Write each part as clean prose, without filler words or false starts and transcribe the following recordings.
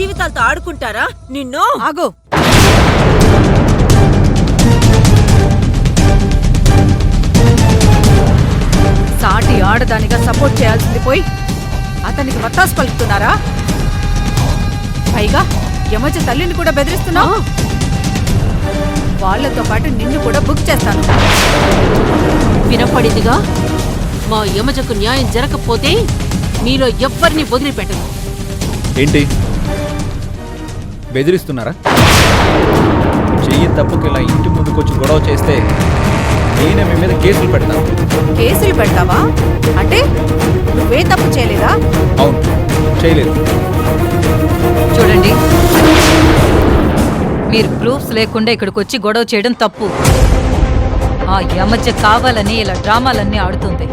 జీవితాలతో ఆడుకుంటారా? నిన్ను ఆగు. సాటి ఆడదానిగా సపోర్ట్ చేయాల్సింది పోయి అతనికి వత్తాసు పలుకుతున్నారా? పైగా యమజ తల్లిని కూడా బెదిరిస్తున్నావు. వాళ్లతో పాటు నిన్ను కూడా బుక్ చేస్తాను. వినపడిందిగా, మా యమజకు న్యాయం జరగకపోతే మీలో ఎవ్వరిని వదిలిపెట్టను. ఏంటి బెదిరిస్తున్నారా? చెయ్యి తప్పుకి ఇలా ఇంటి ముందుకొచ్చి గొడవ చేస్తే నేనే మీ మీద కేసులు పెడతాను. కేసులు పెడతావా? అంటే నువ్వే తప్పు చేయలేదా? అవును, చేయలేదు. చూడండి, మీరు ప్రూఫ్స్ లేకుండా ఇక్కడికి వచ్చి గొడవ చేయడం తప్పు. ఆ యమజ కావాలని ఇలా డ్రామాలన్నీ ఆడుతుంది.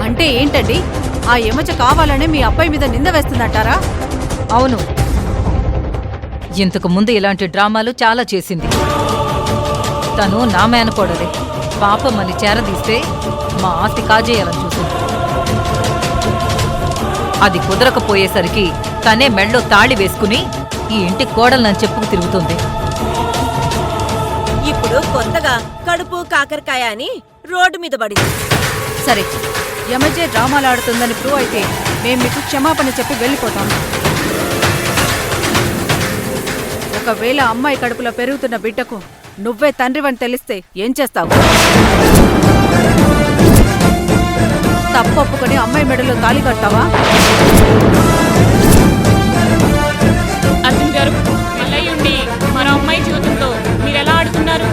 అంటే ఏంటండి? ఆ యమజ కావాలనే మీ అబ్బాయి మీద నింద వేస్తుందంటారా? అవును, ఇంతకు ముందు ఇలాంటి డ్రామాలు చాలా చేసింది. తను నా మేనకోడలే. పాపమని చేరదీస్తే మా ఆస్తి కాజేయాలని చూసింది. అది కుదరకపోయేసరికి తనే మెళ్ళో తాళి వేసుకుని ఈ ఇంటి కోడలని చెప్పుకు తిరుగుతుంది. ఇప్పుడు కొత్తగా కడుపు కాకరకాయ అని రోడ్డు మీద పడింది. సరే, యమజే డ్రామాలు ఆడుతుందని ప్రూవ్ అయితే మేం మీకు క్షమాపణ చెప్పి వెళ్ళిపోతాం. ఒకవేళ అమ్మాయి కడుపులో పెరుగుతున్న బిడ్డకు నువ్వే తండ్రివని తెలిస్తే ఏం చేస్తావు? తప్పొప్పుకొని అమ్మాయి మెడలో తాళి కట్టావా? అర్జున్ గారు, మల్లయ్యుండి మరో అమ్మాయి జీవితంతో మీరెలా ఆడుతున్నారు?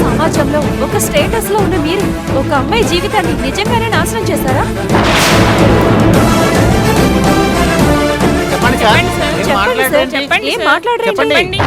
సమాజంలో ఒక స్టేటస్ లో ఉన్న మీరు ఒక అమ్మాయి జీవితాన్ని నిజంగానే నాశనం చేశారా? చెప్పండి సార్, చెప్పండి ఏం సార్, మాట్లాడరే? చెప్పండి.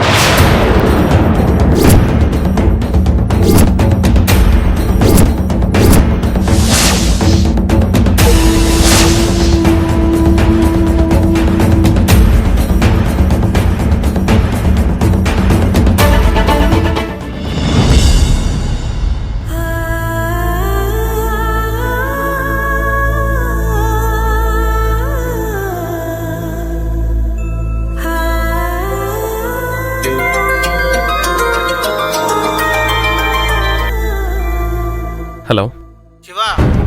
హలో శివ,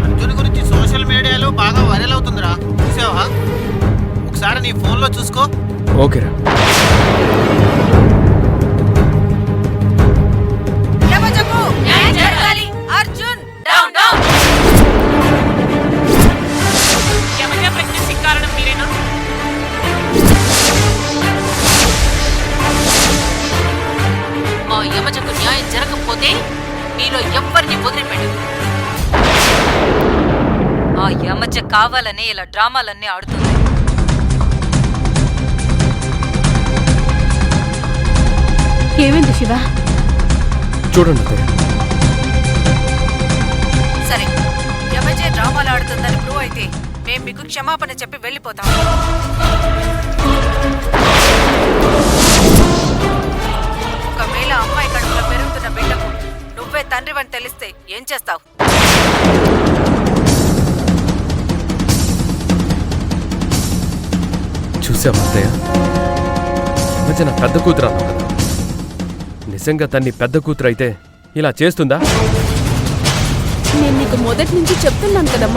అర్జున్ గురించి సోషల్ మీడియాలో బాగా వైరల్ అవుతుందిరా, చూసావా? ఒకసారి నీ ఫోన్లో చూసుకో. ఓకేరా. యమజకు న్యాయం జరగాలి. Arjun down down. Yamaja pregnancy కారణం మీరేనా? మా యమజకు న్యాయం జరగకపోతే మీలో ఎవ్వరిని వదిలిపెట్టను. ఆ యమజ కావాలని ఇలా డ్రామాలన్నీ ఆడుతుంది. ఏమైంది శివ? చూడండి అత్తయ్య, సరే, యమజే డ్రామాలు ఆడుతుందని ప్రూవ్ అయితే మేం మీకు క్షమాపణ చెప్పి వెళ్ళిపోతాం. ఒకవేళ అమ్మాయి కడుపులో పెరుగుతున్న బిడ్డకు నువ్వే తండ్రివని తెలిస్తే ఏం చేస్తావు? చూసావా అత్తయ్య, మధ్య నా పెద్ద కూతురు అన్నావు కదా, నిజంగా తన్ని పెద్ద కూతురు అయితే ఇలా చేస్తుందా? నేను నీకు మొదటి నుంచి చెప్తున్నాను కదా.